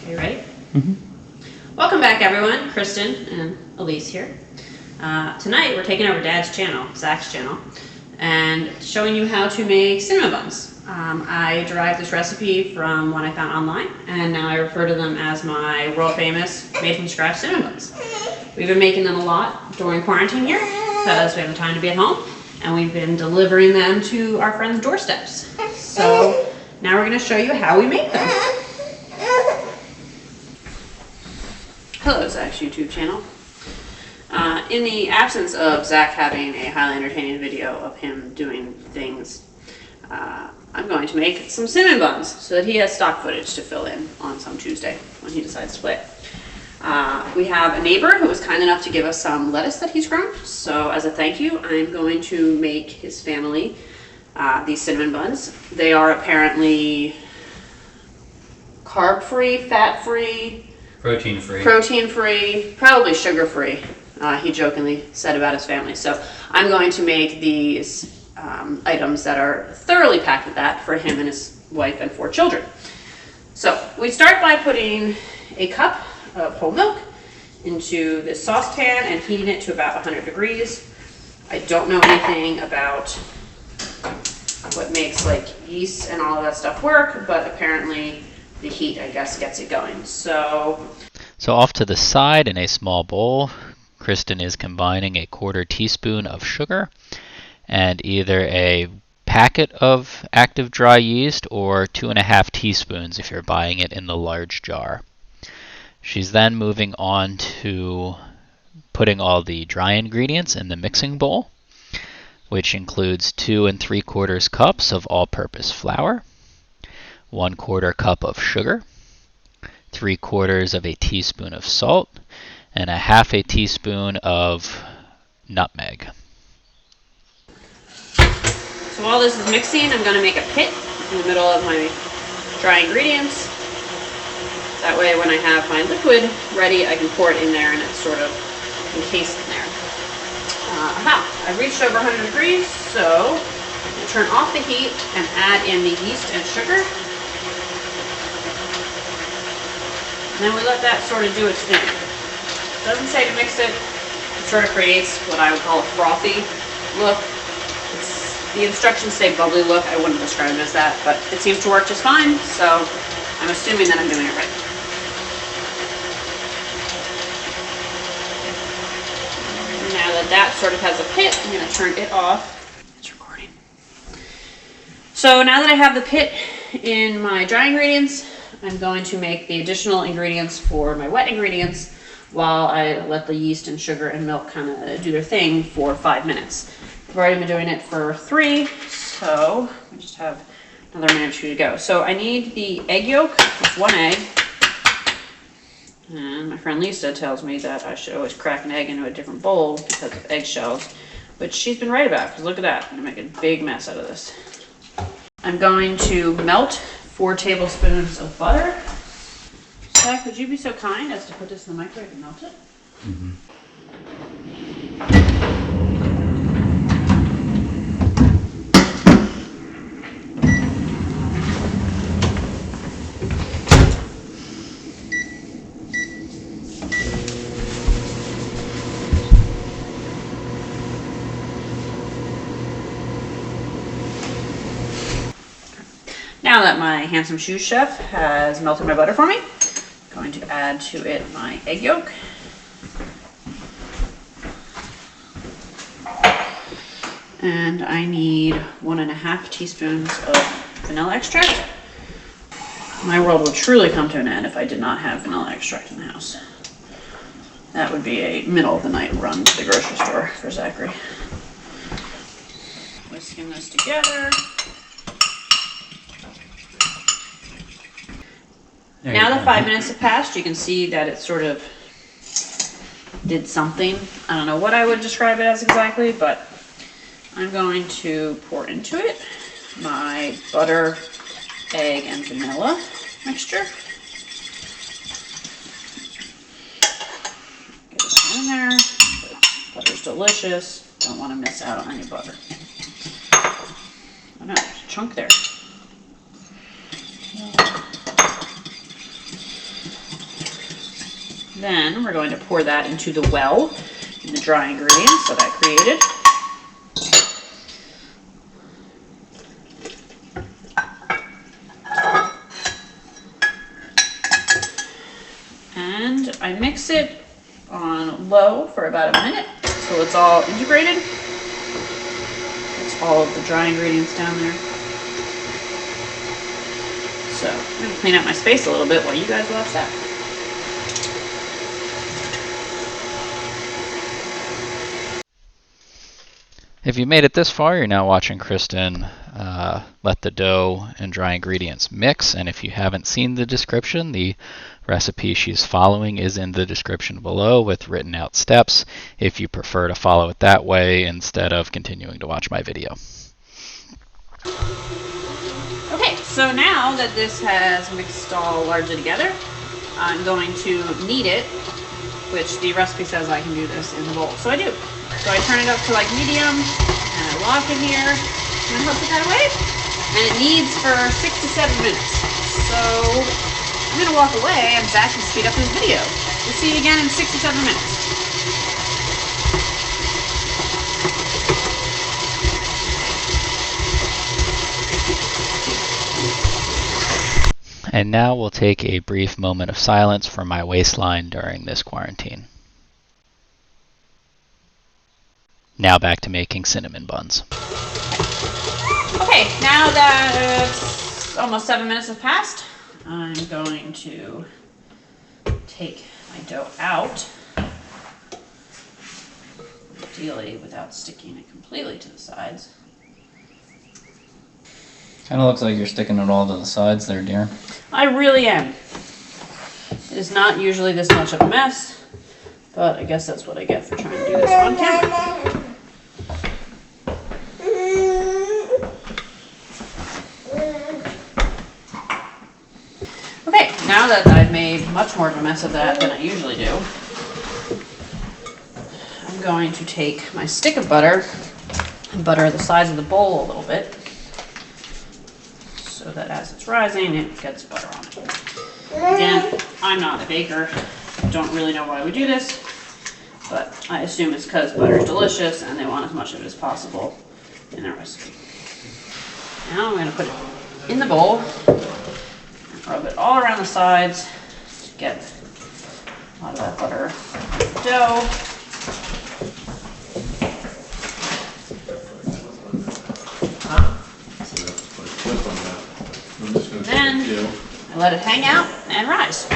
Are you ready? Welcome back, everyone. Kristin and Elise here. Tonight we're taking over Dad's channel, Zach's channel, and showing you how to make cinnamon buns. I derived this recipe from one I found online, and now I refer to them as my world-famous made-from-scratch cinnamon buns. We've been making them a lot during quarantine here because we have the time to be at home, and we've been delivering them to our friends' doorsteps. So now we're going to show you how we make them. Hello, Zach's YouTube channel. In the absence of Zach having a highly entertaining video of him doing things, I'm going to make some cinnamon buns so that he has stock footage to fill in on some Tuesday when he decides to play. We have a neighbor who was kind enough to give us some lettuce that he's grown. So as a thank you, I'm going to make his family these cinnamon buns. They are apparently carb-free, fat-free, protein-free, probably sugar-free, he jokingly said about his family. So I'm going to make these items that are thoroughly packed with that for him and his wife and 4 children. So we start by putting a cup of whole milk into this saucepan and heating it to about 100 degrees. I don't know anything about what makes like yeast and all of that stuff work, but apparently the heat, I guess, gets it going. So off to the side in a small bowl, Kristin is combining a 1/4 teaspoon of sugar and either a packet of active dry yeast or 2½ teaspoons if you're buying it in the large jar. She's then moving on to putting all the dry ingredients in the mixing bowl, which includes 2 3/4 cups of all-purpose flour, 1/4 cup of sugar, 3/4 of a teaspoon of salt, and 1/2 teaspoon of nutmeg. So while this is mixing, I'm going to make a pit in the middle of my dry ingredients. That way when I have my liquid ready, I can pour it in there and it's sort of encased in there. I've reached over 100 degrees, so I turn off the heat and add in the yeast and sugar. And then we let that sort of do its thing. It doesn't say to mix it. It sort of creates what I would call a frothy look. The instructions say bubbly look. I wouldn't describe it as that, but it seems to work just fine, so I'm assuming that I'm doing it right. Now that that sort of has a pit, I'm going to turn it off. It's recording. So now that I have the pit in my dry ingredients, I'm going to make the additional ingredients for my wet ingredients while I let the yeast and sugar and milk kind of do their thing for 5 minutes. I've already been doing it for 3, so we just have another minute or 2 to go. So I need the egg yolk, just 1 egg. And my friend Lisa tells me that I should always crack an egg into a different bowl because of eggshells, which she's been right about, because look at that. I'm going to make a big mess out of this. I'm going to melt 4 tablespoons of butter. Zach, would you be so kind as to put this in the microwave and melt it? Mm-hmm. Now that my handsome shoe chef has melted my butter for me, I'm going to add to it my egg yolk. And I need 1½ teaspoons of vanilla extract. My world would truly come to an end if I did not have vanilla extract in the house. That would be a middle of the night run to the grocery store for Zachary. Whisking this together. Now that 5 minutes have passed, you can see that it sort of did something. I don't know what I would describe it as exactly, but I'm going to pour into it my butter, egg, and vanilla mixture. Get it in there. Butter's delicious. Don't want to miss out on any butter. Oh no, there's a chunk there. Then we're going to pour that into the well, in the dry ingredients that I created. And I mix it on low for about a minute so it's all integrated. It's all of the dry ingredients down there. So I'm going to clean up my space a little bit while you guys watch that. If you made it this far, you're now watching Kristin let the dough and dry ingredients mix. And if you haven't seen the description, the recipe she's following is in the description below with written out steps if you prefer to follow it that way instead of continuing to watch my video. Okay, so now that this has mixed all largely together, I'm going to knead it, which the recipe says I can do this in the bowl. So I do. So I turn it up to like medium, and I lock in here, and I'll put that away. And it kneads for 6 to 7 minutes. So I'm gonna walk away and Zach can speed up his video. We'll see you again in 6 to 7 minutes. And now we'll take a brief moment of silence for my waistline during this quarantine. Now back to making cinnamon buns. Okay, now that almost 7 minutes have passed, I'm going to take my dough out, ideally without sticking it completely to the sides. Kind of looks like you're sticking it all to the sides there, dear. I really am. It is not usually this much of a mess, but I guess that's what I get for trying to do this on camera. Okay, now that I've made much more of a mess of that than I usually do, I'm going to take my stick of butter and butter the sides of the bowl a little bit so that as it's rising, it gets butter on it. Again, I'm not a baker. Don't really know why we do this, but I assume it's because butter is delicious and they want as much of it as possible in their recipe. Now I'm going to put it in the bowl and rub it all around the sides to get a lot of that butter on the dough. Then I let it hang out and rise.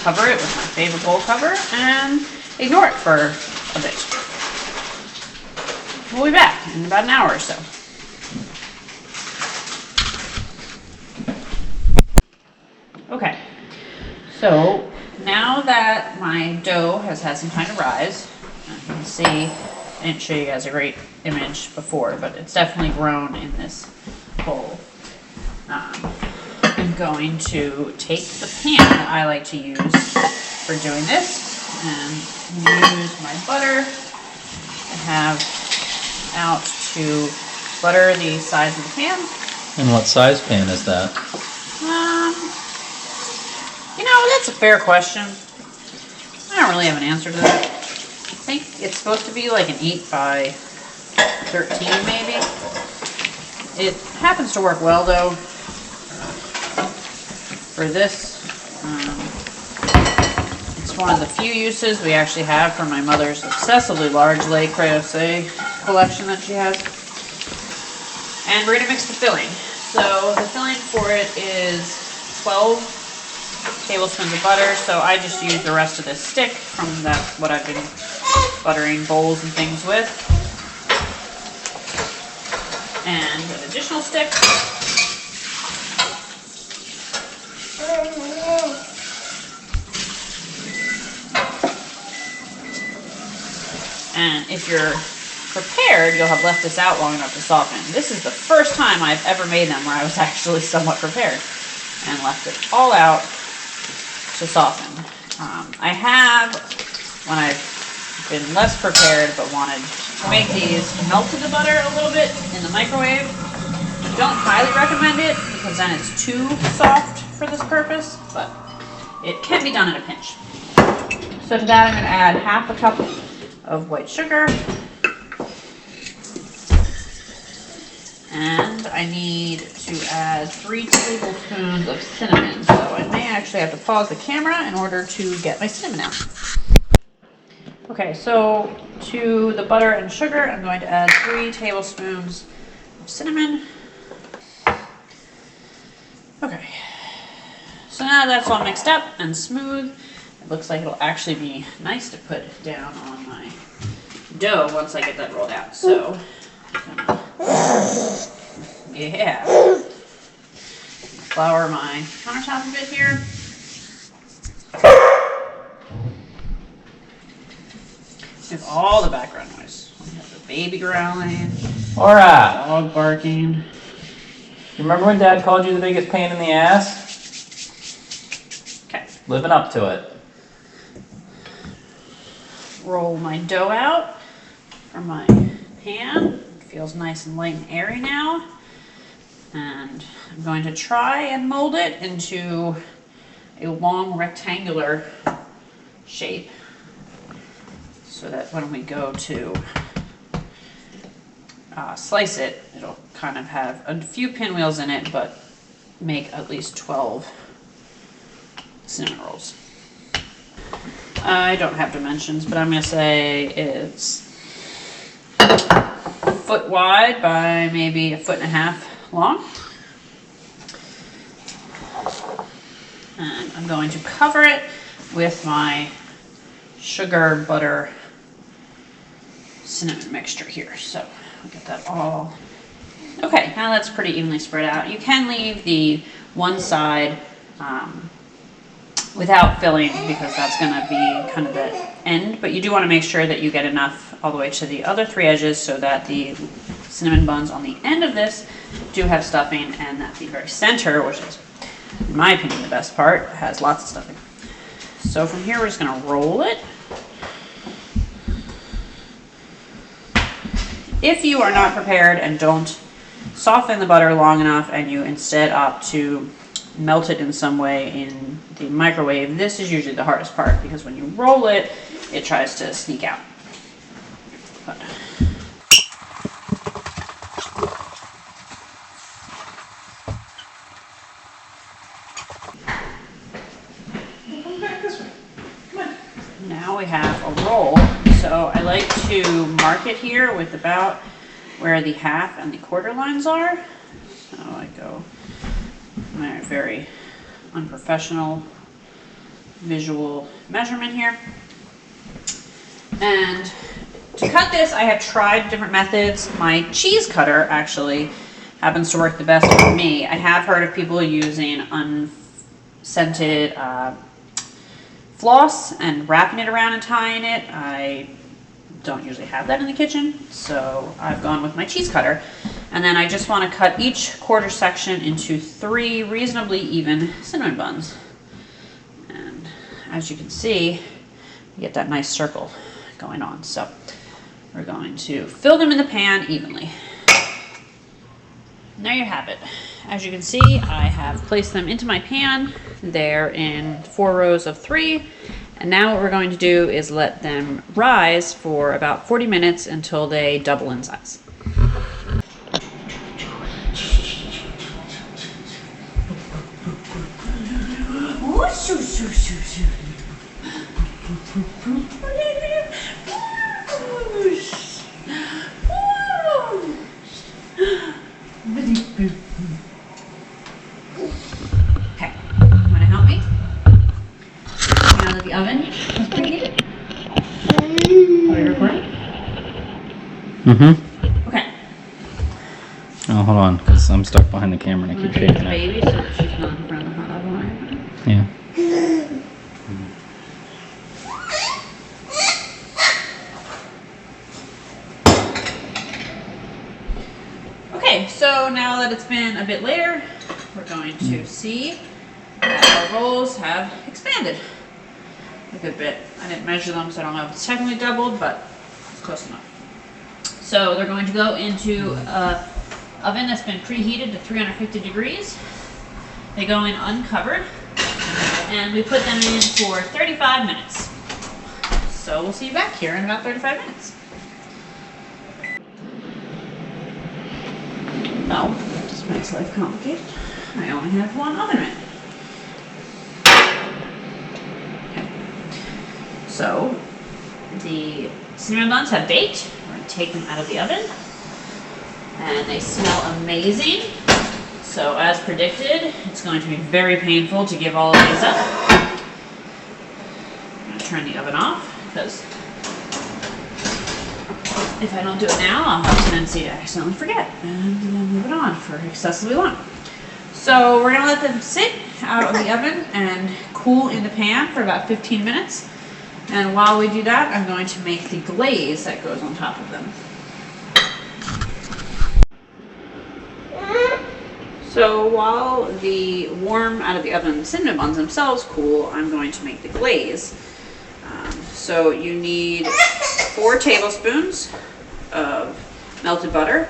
Cover it with my favorite bowl cover and ignore it for a bit. We'll be back in about an hour or so. Okay, so now that my dough has had some time to rise, you can see, I didn't show you guys a great image before, but it's definitely grown in this bowl. I'm going to take the pan that I like to use for doing this and use my butter I have out to butter the sides of the pan. And what size pan is that? You know, that's a fair question. I don't really have an answer to that. I think it's supposed to be like an 8 by 13 maybe. It happens to work well though. For this, it's one of the few uses we actually have for my mother's obsessively large Le Creuset collection that she has. And we're gonna mix the filling. So the filling for it is 12 tablespoons of butter. So I just use the rest of this stick from what I've been buttering bowls and things with. And an additional stick. And if you're prepared, you'll have left this out long enough to soften. This is the first time I've ever made them where I was actually somewhat prepared and left it all out to soften. I have, when I've been less prepared but wanted to make these, melted the butter a little bit in the microwave. Don't highly recommend it because then it's too soft for this purpose, but it can be done in a pinch. So to that I'm going to add half a cup of white sugar. And I need to add 3 tablespoons of cinnamon. So I may actually have to pause the camera in order to get my cinnamon out. Okay, so to the butter and sugar, I'm going to add 3 tablespoons of cinnamon. Okay, so now that's all mixed up and smooth. It looks like it'll actually be nice to put down on my dough once I get that rolled out. So, yeah. Flour my countertop a bit here. There's all the background noise. We have the baby growling, Alright. dog barking. You remember when Dad called you the biggest pain in the ass? Okay. Living up to it. Roll my dough out from my pan. It feels nice and light and airy now. And I'm going to try and mold it into a long rectangular shape so that when we go to slice it, it'll kind of have a few pinwheels in it, but make at least 12 cinnamon rolls. I don't have dimensions, but I'm going to say it's 1 foot wide by maybe 1.5 feet long. And I'm going to cover it with my sugar, butter, cinnamon mixture here. So I'll get that all. Okay, now that's pretty evenly spread out. You can leave the one side without filling because that's going to be kind of the end, but you do want to make sure that you get enough all the way to the other 3 edges so that the cinnamon buns on the end of this do have stuffing, and that the very center, which is in my opinion the best part, has lots of stuffing. So from here we're just going to roll it. If you are not prepared and don't soften the butter long enough and you instead opt to melt it in some way in the microwave, this is usually the hardest part because when you roll it, it tries to sneak out. But now we have a roll. So I like to mark it here with about where the half and the quarter lines are. So I go my very unprofessional visual measurement here. And to cut this, I have tried different methods. My cheese cutter actually happens to work the best for me. I have heard of people using unscented floss and wrapping it around and tying it. I don't usually have that in the kitchen, so I've gone with my cheese cutter. And then I just want to cut each quarter section into 3 reasonably even cinnamon buns. And as you can see, you get that nice circle going on. So we're going to fill them in the pan evenly. There you have it. As you can see, I have placed them into my pan. They're in 4 rows of 3. And now what we're going to do is let them rise for about 40 minutes until they double in size. Okay, want to help me? Now that the oven is preheated. Are you recording? Mm-hmm. Okay. Oh, hold on, because I'm stuck behind the camera and I keep Take the shaking it. baby so that she's not in front of the hot oven iron. Yeah. Okay, so now that it's been a bit later, we're going to see that our rolls have expanded a good bit. I didn't measure them, so I don't know if it's technically doubled, but it's close enough. So they're going to go into an oven that's been preheated to 350 degrees. They go in uncovered. and we put them in for 35 minutes. So we'll see you back here in about 35 minutes. No, just makes life complicated. I only have one oven mitt. Okay. So the cinnamon buns have baked. We're going to take them out of the oven. And they smell amazing. So as predicted, it's going to be very painful to give all of these up. I'm going to turn the oven off because if I don't do it now, I'll have a tendency to accidentally forget and then move it on for excessively long. So we're going to let them sit out of the oven and cool in the pan for about 15 minutes. And while we do that, I'm going to make the glaze that goes on top of them. So while the warm out of the oven cinnamon buns themselves cool, I'm going to make the glaze. So you need 4 tablespoons of melted butter.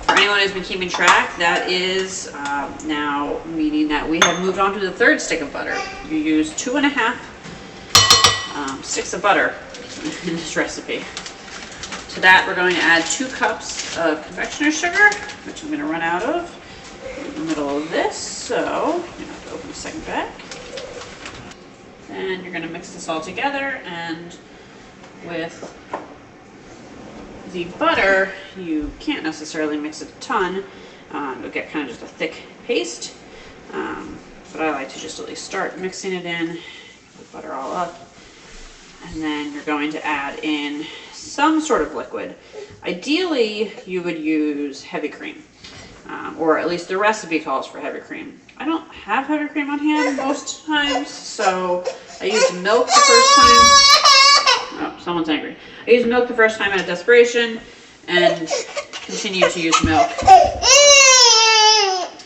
For anyone who's been keeping track, that is now meaning that we have moved on to the 3rd stick of butter. You use 2.5 sticks of butter in this recipe. To that, we're going to add 2 cups of confectioner's sugar, which I'm going to run out of in the middle of this. So I'm going to have to open the second bag. And you're going to mix this all together, and with the butter, you can't necessarily mix it a ton. You'll get kind of just a thick paste. But I like to just at least start mixing it in, the butter all up. And then you're going to add in some sort of liquid. Ideally, you would use heavy cream, or at least the recipe calls for heavy cream. I don't have heavy cream on hand most times, so I used milk the first time. Oh, someone's angry. I used milk the first time out of desperation and continue to use milk.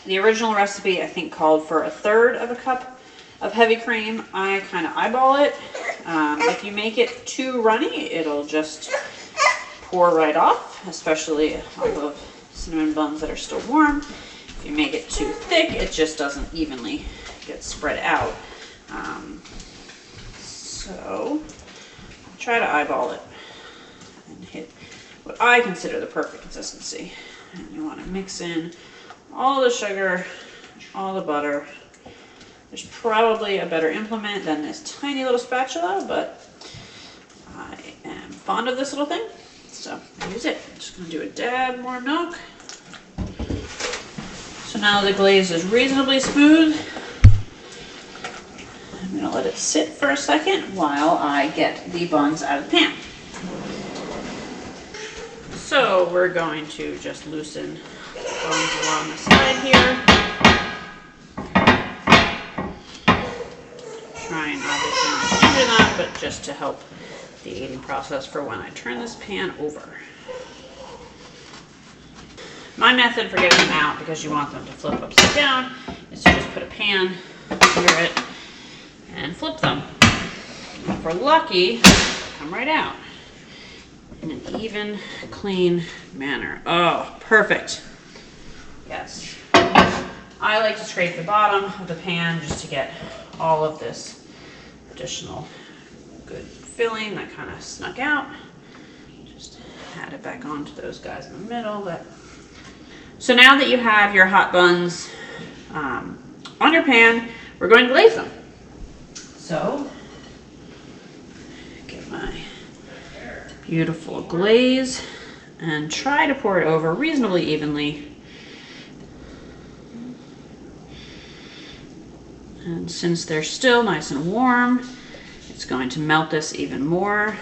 The original recipe, I think, called for 1/3 of a cup of heavy cream. I kind of eyeball it. If you make it too runny, it'll just pour right off, especially off of cinnamon buns that are still warm. If you make it too thick, it just doesn't evenly get spread out. So try to eyeball it and hit what I consider the perfect consistency. And you want to mix in all the sugar, all the butter. There's probably a better implement than this tiny little spatula, but I am fond of this little thing, so I use it. I'm just going to do a dab more milk. So now the glaze is reasonably smooth. I'm going to let it sit for a second while I get the buns out of the pan. So we're going to just loosen the buns along the side here. Trying obviously not to do that, but just to help the eating process for when I turn this pan over. My method for getting them out, because you want them to flip upside down, is to just put a pan under it and flip them. If we're lucky, come right out in an even, clean manner. Oh, perfect. Yes. I like to scrape the bottom of the pan just to get all of this additional good filling that kind of snuck out. Just add it back onto those guys in the middle. So now that you have your hot buns on your pan, we're going to glaze them. So get my beautiful glaze and try to pour it over reasonably evenly. And since they're still nice and warm, it's going to melt this even more.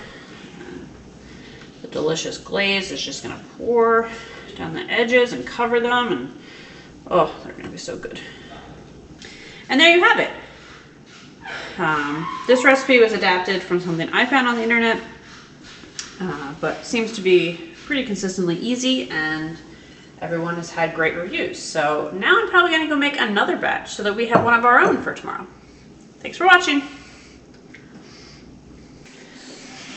The delicious glaze is just going to pour down the edges and cover them, and oh, they're going to be so good. And there you have it. This recipe was adapted from something I found on the internet, but seems to be pretty consistently easy, and everyone has had great reviews. So now I'm probably going to go make another batch so that we have one of our own for tomorrow. Thanks for watching.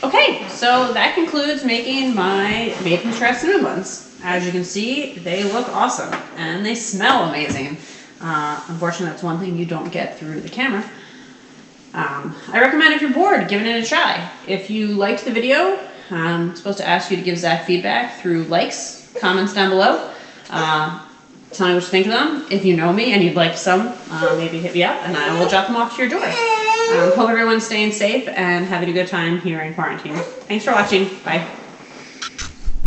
Okay, so that concludes making my made from scratch cinnamon buns. As you can see, they look awesome and they smell amazing. Unfortunately, that's one thing you don't get through the camera. I recommend if you're bored, giving it a try. If you liked the video, I'm supposed to ask you to give Zach feedback through likes, comments down below. Tell me what you think of them. If you know me and you'd like some, maybe hit me up and I will drop them off to your door. Hope everyone's staying safe and having a good time here in quarantine. Thanks for watching. Bye.